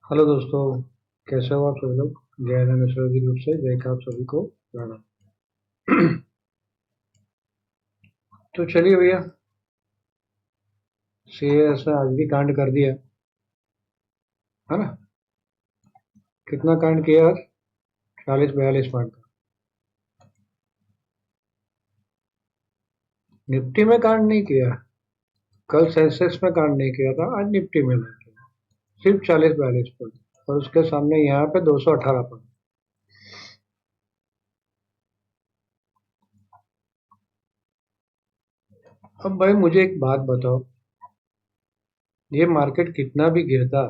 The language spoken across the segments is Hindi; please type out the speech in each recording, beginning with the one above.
हेलो दोस्तों। कैसे हो आप सभी लोग। जय हिंद एस्ट्रोलॉजी ग्रुप से जय का आप सभी को प्रणाम। तो चलिए भैया, सीएस ने आज भी कांड कर दिया, है ना। कितना कांड किया आज? 40-42 पॉइंट का। निफ्टी में कांड नहीं किया। कल सेंसेक्स में कांड नहीं किया था, आज निफ्टी में नहीं किया। सिर्फ 40-42 पॉइंट। और उसके सामने यहाँ पे 218 पॉइंट। अब भाई मुझे एक बात बताओ, ये मार्केट कितना भी गिरता,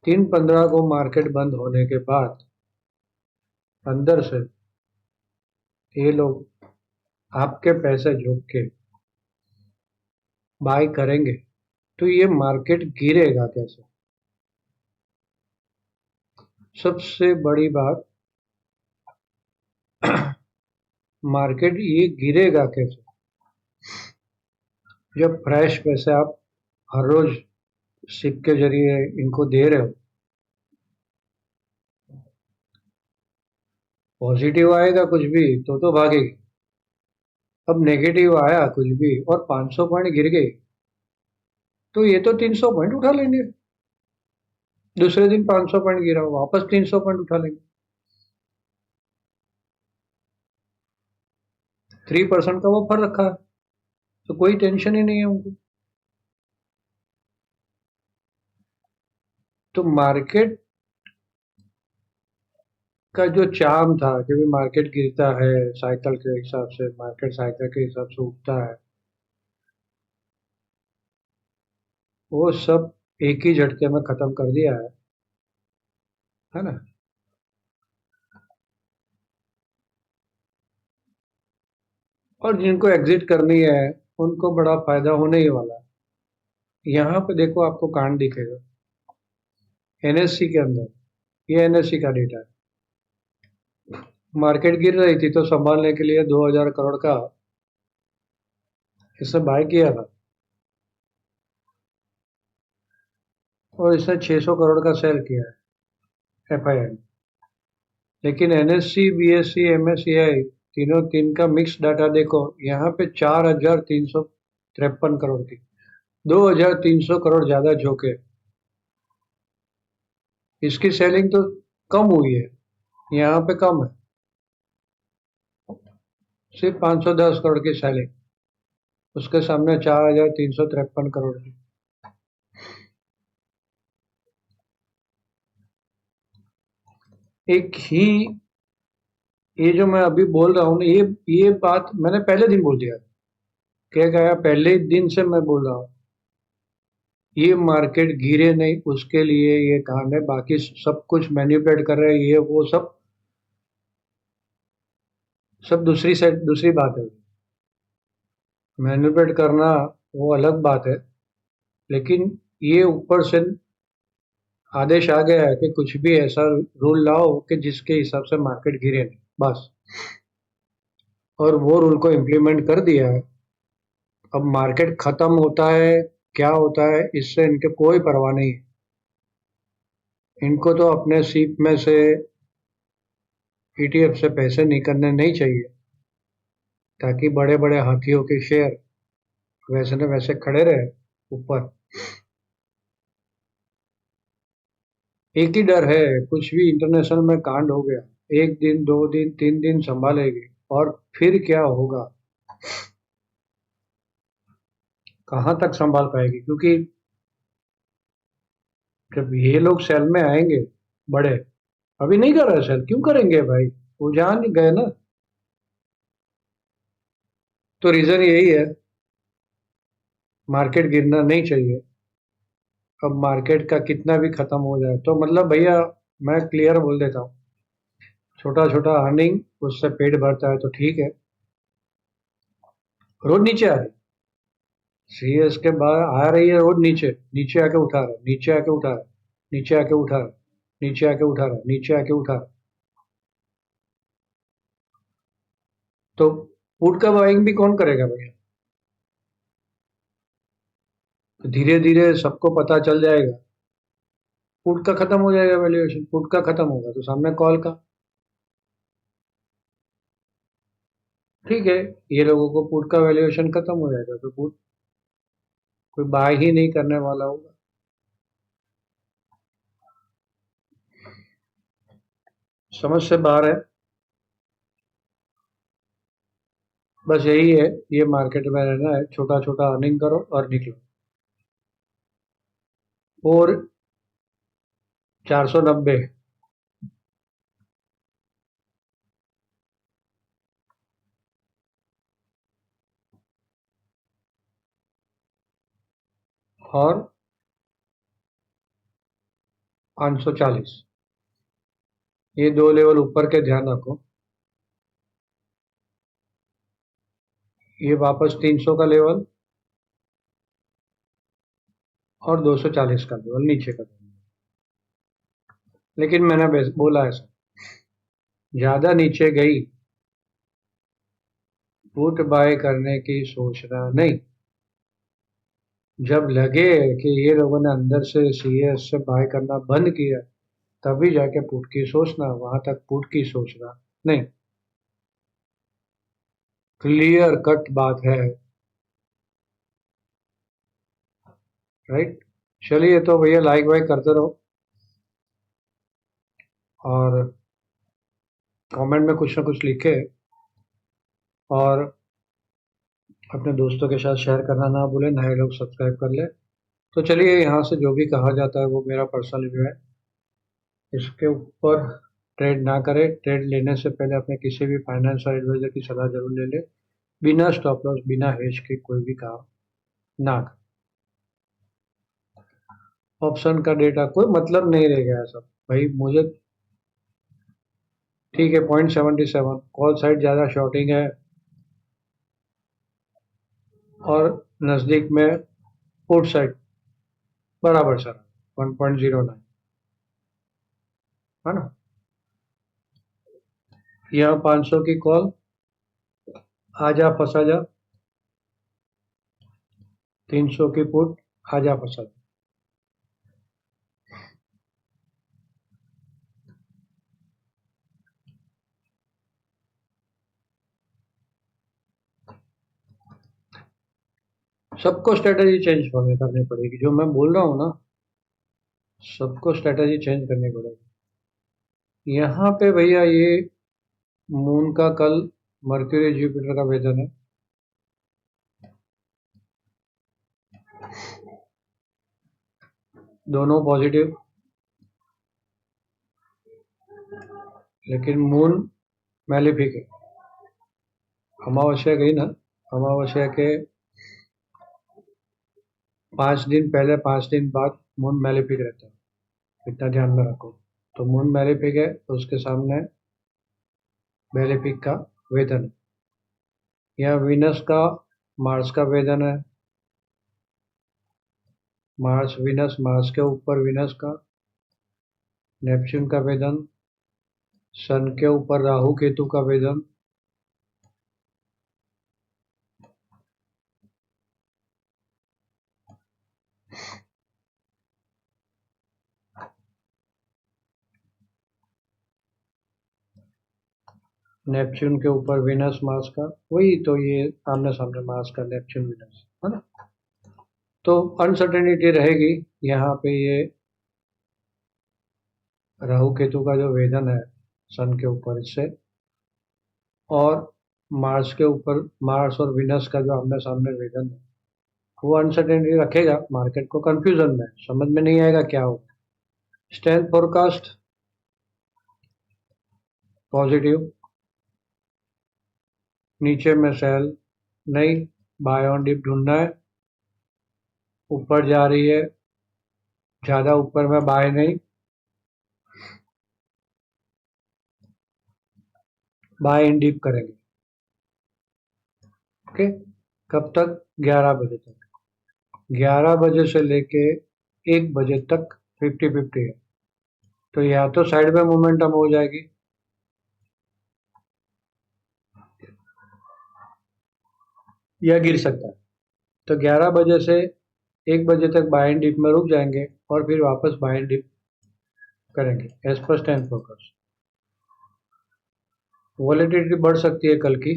3:15 को मार्केट बंद होने के बाद अंदर से ये लोग आपके पैसे झोंक के बाय करेंगे, तो ये मार्केट गिरेगा कैसे? सबसे बड़ी बात, मार्केट ये गिरेगा कैसे जब फ्रेश पैसे आप हर रोज सिप के जरिए इनको दे रहे हो। पॉजिटिव आएगा कुछ भी तो भागेगी। अब नेगेटिव आया कुछ भी और 500 पॉइंट गिर गई, तो ये तो 300 पॉइंट उठा लेंगे। दूसरे दिन 500 पॉइंट गिरा, वापस 300 पॉइंट उठा लेंगे। 3% का वो फर रखा है, तो कोई टेंशन ही नहीं है उनको। तो मार्केट का जो चार्म था कि भी मार्केट गिरता है, साइकिल के हिसाब से, मार्केट साइकिल के हिसाब से उठता है, वो सब एक ही झटके में खत्म कर दिया है ना। और जिनको एग्जिट करनी है उनको बड़ा फायदा होने ही वाला है। यहाँ पे देखो आपको कांड दिखेगा एनएससी के अंदर। ये एनएससी का डेटा है। मार्केट गिर रही थी तो संभालने के लिए 2000 करोड़ का इसने बाय किया था, और इसने 600 करोड़ का सेल किया है एफआईआई। लेकिन एनएससी, बीएससी, एमएससीआई, तीनों तीन का मिक्स डाटा देखो, यहाँ पे 4353 करोड़ थी। 2300 करोड़ ज्यादा झोंके। इसकी सेलिंग तो कम हुई है, यहाँ पे कम है, सिर्फ 510 करोड़ की सेलिंग। उसके सामने 4353 करोड़ की। एक ही, ये जो मैं अभी बोल रहा हूँ ना, ये बात मैंने पहले दिन बोल दिया। क्या कहा? पहले दिन से मैं बोल रहा हूँ ये मार्केट गिरे नहीं उसके लिए ये कांड है। बाकी सब कुछ मैनिपुलेट कर रहे हैं, ये वो सब सब दूसरी साइड, दूसरी बात है। मैनिपुलेट करना वो अलग बात है। लेकिन ये ऊपर से आदेश आ गया है कि कुछ भी ऐसा रूल लाओ कि जिसके हिसाब से मार्केट गिरे नहीं, बस। और वो रूल को इम्प्लीमेंट कर दिया है। अब मार्केट खत्म होता है, क्या होता है, इससे इनके कोई परवाह नहीं है। इनको तो अपने सीप में से, ईटीएफ से पैसे निकलने नहीं चाहिए, ताकि बड़े बड़े हाथियों के शेयर वैसे न वैसे खड़े रहे ऊपर। एक ही डर है, कुछ भी इंटरनेशनल में कांड हो गया, एक दिन, 2 दिन, 3 दिन संभालेगी, और फिर क्या होगा, कहाँ तक संभाल पाएगी? क्योंकि जब ये लोग सेल में आएंगे बड़े, अभी नहीं कर रहे सेल, क्यों करेंगे भाई? वो जान गए ना। तो रीजन यही है, मार्केट गिरना नहीं चाहिए। अब मार्केट का कितना भी खत्म हो जाए तो मतलब भैया, मैं क्लियर बोल देता हूँ, छोटा छोटा अर्निंग उससे पेट भरता है तो ठीक है। रोज नीचे आ रही, सीएस के बाद आ रही है रोज नीचे, नीचे आके उठा रहा है, नीचे आके उठा रहा है, नीचे आके उठा रहा है, नीचे आके उठा रहा है, नीचे आके उठा रहा है। तो पुट का बाइंग भी कौन करेगा भैया? तो धीरे धीरे सबको पता चल जाएगा, पुट का खत्म हो जाएगा वैल्यूएशन, पुट का खत्म होगा तो सामने कॉल का। ठीक है, ये लोगों को पुट का वैल्यूएशन खत्म हो जाएगा तो पुट कोई बाय ही नहीं करने वाला होगा। समझ से बाहर है। बस यही है, ये मार्केट में रहना है, छोटा छोटा अर्निंग करो और निकलो। और 490, और 540, ये दो लेवल ऊपर के ध्यान रखो। ये वापस 300 का लेवल और 240 का लेवल नीचे का लेवल। लेकिन मैंने बोला ऐसा, ज्यादा नीचे गई पुट बाय करने की सोचना नहीं। जब लगे कि ये लोगों ने अंदर से सीएस से बाय करना बंद किया, तभी जाके पुट की सोचना, वहां तक पुट की सोचना नहीं। क्लियर कट बात है, राइट। चलिए तो भैया, लाइक वाइक करते रहो और कमेंट में कुछ ना कुछ लिखे, और अपने दोस्तों के साथ शेयर करना ना भूलें, नए लोग सब्सक्राइब कर ले। तो चलिए, यहाँ से जो भी कहा जाता है वो मेरा पर्सनल व्यू है, इसके ऊपर ट्रेड ना करें। ट्रेड लेने से पहले अपने किसी भी फाइनेंशियल एडवाइजर की सलाह जरूर ले ले। बिना स्टॉप लॉस, बिना हेज के कोई भी काम ना करें। ऑप्शन का डेटा कोई मतलब नहीं रह गया सब भाई मुझे। ठीक है, 0.77 कॉल साइड ज्यादा शॉर्टिंग है, और नजदीक में पुट साइड बराबर सर 1.09, है ना। यहाँ 500 की कॉल, आजा फंसा जा। 300 की पुट, आजा फंसा जा। सबको स्ट्रेटेजी चेंज करनी पड़ेगी, जो मैं बोल रहा हूँ ना, सबको स्ट्रेटेजी चेंज करनी पड़ेगी। यहाँ पे भैया ये मून का कल मर्क्यूरी जुपिटर का वेदन है। दोनों पॉजिटिव, लेकिन मून मैलिफिक है। अमावस्या गई ना, अमावस्या के 5 दिन पहले 5 दिन बाद मून मैलिफिक रहता है, इतना ध्यान में रखो। तो मून मैलिफिक है तो उसके सामने मैलिफिक का वेदन है। यह वीनस का मार्स का वेदन है। मार्स वीनस, मार्स के ऊपर वीनस का, नेपच्यून का वेदन, सन के ऊपर राहु केतु का वेदन। नेपच्यून के ऊपर वीनस मार्स का, वही तो ये आमने सामने मार्स का नेपच्यून वीनस, है ना। तो अनसर्टेनिटी रहेगी यहाँ पे। ये राहु केतु का जो वेदन है सन के ऊपर, इससे, और मार्स के ऊपर, मार्स और विनस का जो आमने सामने वेदन है, वो अनसर्टेनिटी रखेगा मार्केट को कंफ्यूजन में, समझ में नहीं आएगा क्या हो। स्ट्रेंथ फोरकास्ट पॉजिटिव, नीचे में सेल नहीं, बाय ऑन डिप ढूंढना है। ऊपर जा रही है, ज्यादा ऊपर में बाय नहीं, बाय इन डीप करेंगे। ओके, कब तक? 11 बजे तक। 11 बजे से लेके 1 बजे तक 50-50 है। तो या तो साइड में मोमेंटम हो जाएगी, या गिर सकता है। तो 11 बजे से 1 बजे तक बाय एंड डिप में रुक जाएंगे और फिर वापस बाय एंड डिप करेंगे एज पर स्टैंड फोकस। वॉलेटिलिटी बढ़ सकती है कल की,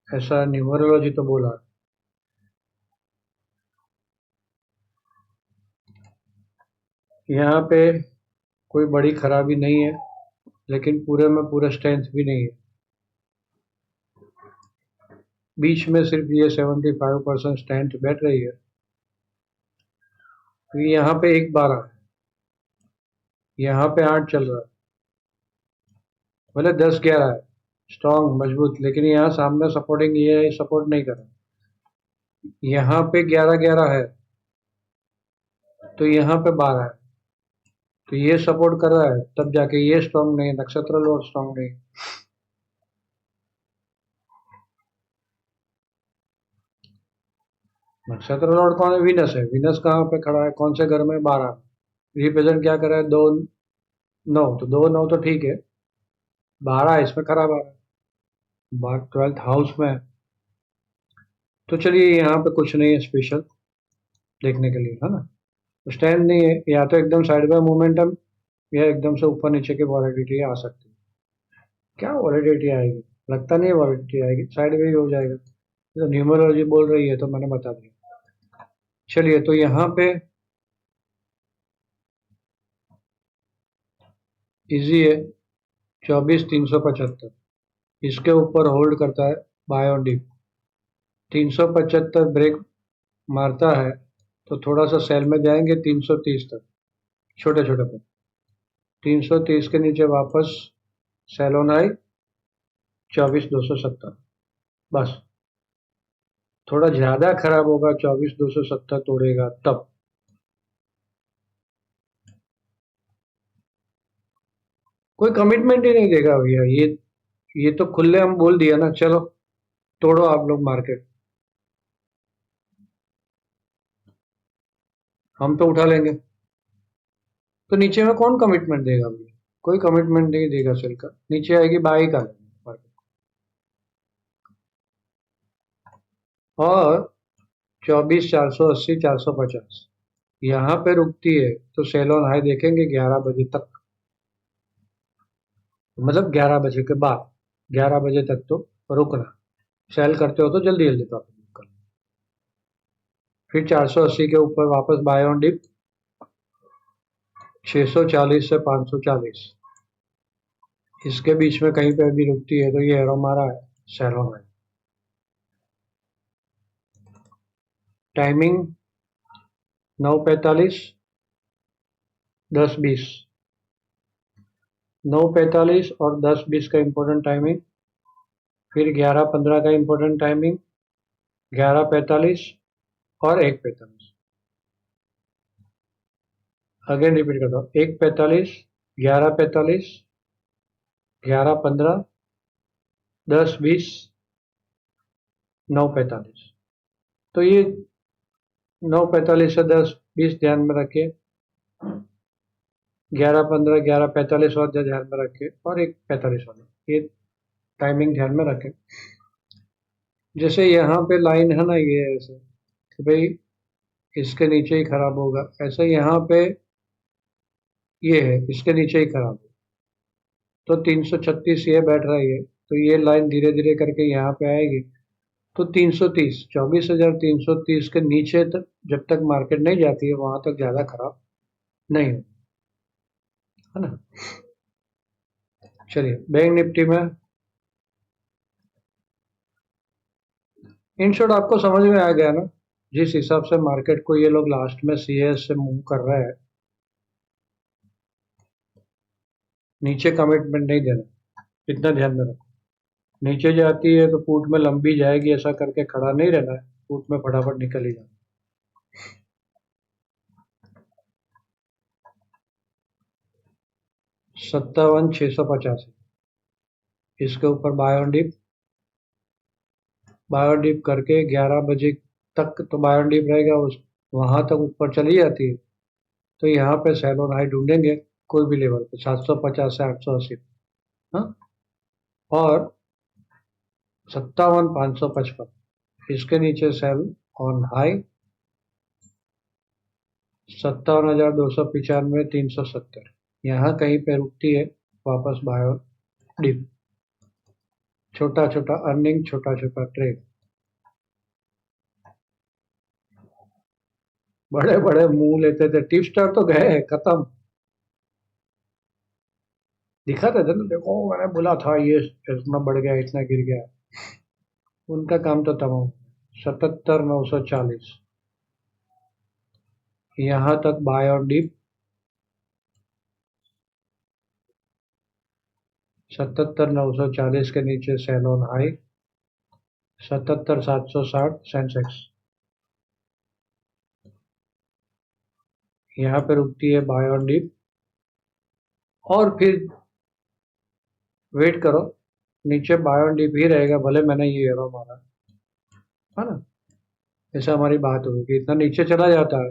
ऐसा न्यूमरोलॉजी तो बोला। यहाँ पे कोई बड़ी खराबी नहीं है, लेकिन पूरे में पूरा स्ट्रेंथ भी नहीं है। बीच में सिर्फ ये 75% स्ट्रेंथ बैठ रही है। तो यहाँ पे 1-12 है, यहाँ पे 8 चल रहा है, मतलब 10-11 है स्ट्रॉन्ग मजबूत, लेकिन यहाँ सामने सपोर्टिंग ये सपोर्ट नहीं कर रहा। यहाँ पे 11-11 है, तो यहाँ पे 12 है, तो ये सपोर्ट कर रहा है, तब जाके ये स्ट्रॉन्ग नहीं है, नक्षत्र लोड स्ट्रॉन्ग नहीं है। नक्षत्र लॉर्ड कौन है? विनस है। विनस कहाँ पे खड़ा है? कौन से घर में? 12। रिप्रेजेंट क्या कर रहा है? 2-9, तो 2-9 तो ठीक है, 12 इसमें खराब आ रहा है, 12th हाउस में है। तो चलिए यहाँ पे कुछ नहीं है स्पेशल देखने के लिए, है ना। तो स्टैंड नहीं है, या तो एकदम साइड में मोमेंटम, या एकदम से ऊपर नीचे की वॉलेटिलिटी आ सकती है। क्या वॉलेटिलिटी आएगी? लगता नहीं वॉलेटिलिटी आएगी, साइड में ही हो जाएगा। तो न्यूमरोलॉजी बोल रही है तो मैंने बता दिया। चलिए, तो यहाँ पे इजी है, 24,375 इसके ऊपर होल्ड करता है बाय ऑन डिप। 375 ब्रेक मारता है तो थोड़ा सा सेल में जाएंगे 330 तक, छोटे छोटे पर। 330 के नीचे वापस सेल ऑन हाई 24,270। बस थोड़ा ज्यादा खराब होगा, 24,270 तोड़ेगा तब। कोई कमिटमेंट ही नहीं देगा भैया, ये तो खुले हम बोल दिया ना, चलो तोड़ो आप लोग मार्केट, हम तो उठा लेंगे। तो नीचे में कौन कमिटमेंट देगा भैया? कोई कमिटमेंट नहीं देगा सेल का, नीचे आएगी बाई का मार्केट। और 24,480 450 यहाँ पे रुकती है तो सेल ऑन हाई देखेंगे 11 बजे तक, मतलब 11 बजे के बाद, 11 बजे तक तो रुकना। सेल करते हो तो जल्दी जल्दी प्रॉफिट बुक करना। फिर 480 के ऊपर वापस बाय ऑन डिप 640 से 540, इसके बीच में कहीं पे भी रुकती है तो ये एरो मारा है, सेल ऑन हाई। टाइमिंग 9:45 10:20, 9:45 और 10:20 का इंपॉर्टेंट टाइमिंग, फिर 11:15 का इंपॉर्टेंट टाइमिंग, 11:45 और 1:45। अगेन रिपीट करता हूँ, 1:45, 11:45, 11:15, 10:20, 9:45। तो ये 9:45 से 10:20 ध्यान में रखिए, 11:15, 11:45 और ध्यान में रखिए, और 1:45 वाला, ये टाइमिंग ध्यान में रखें। जैसे यहाँ पे लाइन है ना, ये ऐसे कि भाई इसके नीचे ही खराब होगा, ऐसे यहाँ पे ये है, इसके नीचे ही खराब होगा। तो 336 ये बैठ रही है, तो ये लाइन धीरे धीरे करके यहाँ पे आएगी, तो 330, 24,330 के नीचे तक जब तक मार्केट नहीं जाती है वहां तक ज्यादा खराब नहीं हो, है ना। चलिए, बैंक निफ्टी में इन शॉर्ट आपको समझ में आ गया ना, जिस हिसाब से मार्केट को ये लोग लास्ट में सीएस से मूव कर रहे हैं। नीचे कमिटमेंट नहीं देना, इतना ध्यान में रखो। नीचे जाती है तो पुट में लंबी जाएगी, ऐसा करके खड़ा नहीं रहना है, पुट में फटाफट निकल ही जाना। 57,685 इसके ऊपर बाय ऑन डिप करके 11 बजे तक तो बाय ऑन डिप रहेगा, उस वहां तक ऊपर चली जाती है तो यहाँ पे सेल ऑन हाई ढूंढेंगे कोई भी लेवल पे, 750 से 880। हाँ, और 57,555 इसके नीचे सेल ऑन हाई 57,295, 370, यहाँ कहीं पे रुकती है, वापस बाय और डिप। छोटा छोटा अर्निंग, छोटा छोटा ट्रेड। बड़े बड़े मुंह लेते थे, टिप स्टार तो गए, खत्म। दिखाते थे ना, देखो मैंने बोला था ये इतना बढ़ गया, इतना गिर गया। उनका काम तो तमाम। 77,940, यहाँ तक बाय और डिप। 77,940 के नीचे सेल ऑन हाई। 77,760 सेंसेक्स, यहाँ पे रुकती है बाय और डिप। और फिर वेट करो, नीचे बाय और डिप ही रहेगा, भले मैंने ये एरो मारा है ना। ऐसा हमारी बात हुई कि इतना नीचे चला जाता है,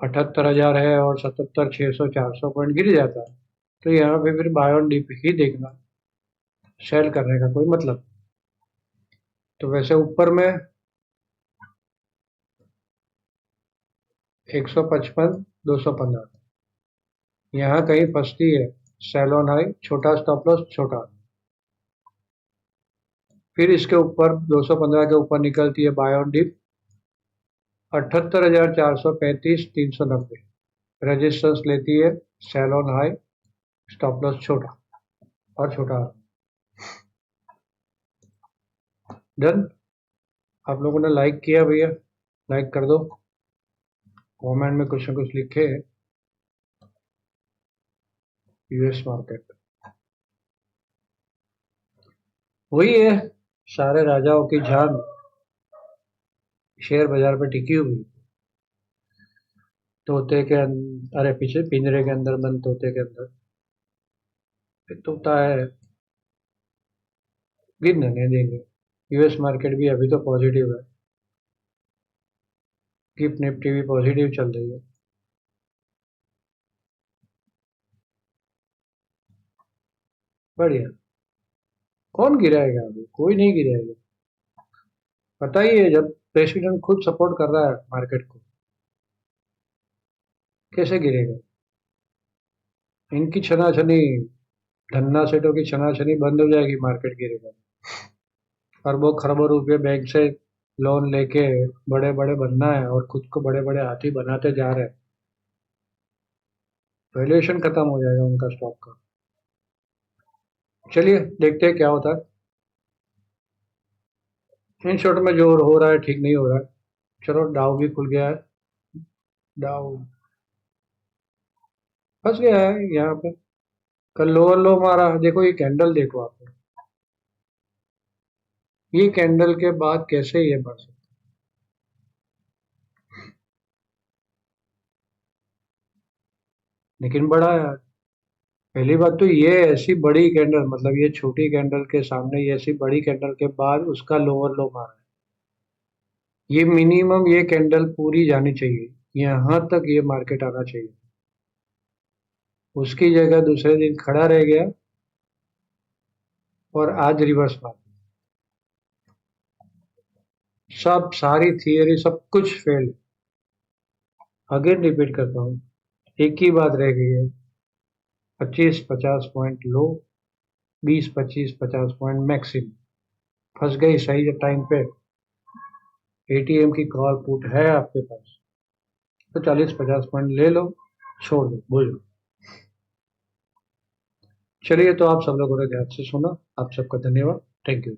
78,000 है और 77,600 400 पॉइंट गिर जाता है, तो यहाँ पे फिर बाय ऑन डिप ही देखना, सेल करने का कोई मतलब। तो वैसे ऊपर में 155, 215, यहाँ कहीं फंसती है, सेल ऑन हाई, छोटा स्टॉप लॉस, छोटा। फिर इसके ऊपर 215 के ऊपर निकलती है बाय ऑन डिप, 78,435, 390, रेजिस्टेंस लेती है, sell on high, stop loss छोटा और छोटा। डन। आप लोगों ने लाइक किया भैया, लाइक कर दो, कमेंट में कुछ ना कुछ लिखे। यूएस मार्केट वही है, सारे राजाओं की जान शेयर बाजार पे टिकी हुई। तोते के अरे पीछे पिंजरे के अंदर बंद तोते के अंदर, फिर तोता है, गिरने नहीं देंगे। यूएस मार्केट भी अभी तो पॉजिटिव है, गिफ्ट निफ्टी भी पॉजिटिव चल रही है। बढ़िया। कौन गिराएगा? अभी कोई नहीं गिराएगा। पता ही है, जब प्रेसिडेंट खुद सपोर्ट कर रहा है मार्केट को, कैसे गिरेगा? इनकी छनाछनी, धन्ना सेठों की छनाछनी बंद हो जाएगी, मार्केट गिरेगा। अरबों खरबों रुपए बैंक से लोन लेके बड़े बड़े बनना है और खुद को बड़े बड़े हाथी बनाते जा रहे हैं, वैल्यूएशन खत्म हो जाएगा उनका स्टॉक का। चलिए देखते हैं क्या होता है। इन शॉर्ट में जो हो रहा है ठीक नहीं हो रहा है। चलो, डाउ भी खुल गया है। डाउ फंस गया है यहाँ पे, कल लोअर लो मारा, देखो ये कैंडल देखो आप, ये कैंडल के बाद कैसे ये बढ़ सकता है? लेकिन बढ़ा यार। पहली बात तो ये ऐसी बड़ी कैंडल, मतलब ये छोटी कैंडल के सामने ये ऐसी बड़ी कैंडल के बाद उसका लोअर लो मारा है। ये मिनिमम ये कैंडल पूरी जानी चाहिए, यहाँ तक ये मार्केट आना चाहिए। उसकी जगह दूसरे दिन खड़ा रह गया और आज रिवर्स मार। सब सारी थियरी सब कुछ फेल। अगेन रिपीट करता हूँ, एक ही बात रह गई है, 25-50 पॉइंट लो, 20-25-50 पॉइंट मैक्सिमम। फंस गई सही टाइम पे, एटीएम की कॉल पुट है आपके पास, तो 40-50 पॉइंट ले लो, छोड़ दो, भूल लो। चलिए, तो आप सब लोगों ने ध्यान से सुना, आप सबका धन्यवाद, थैंक यू।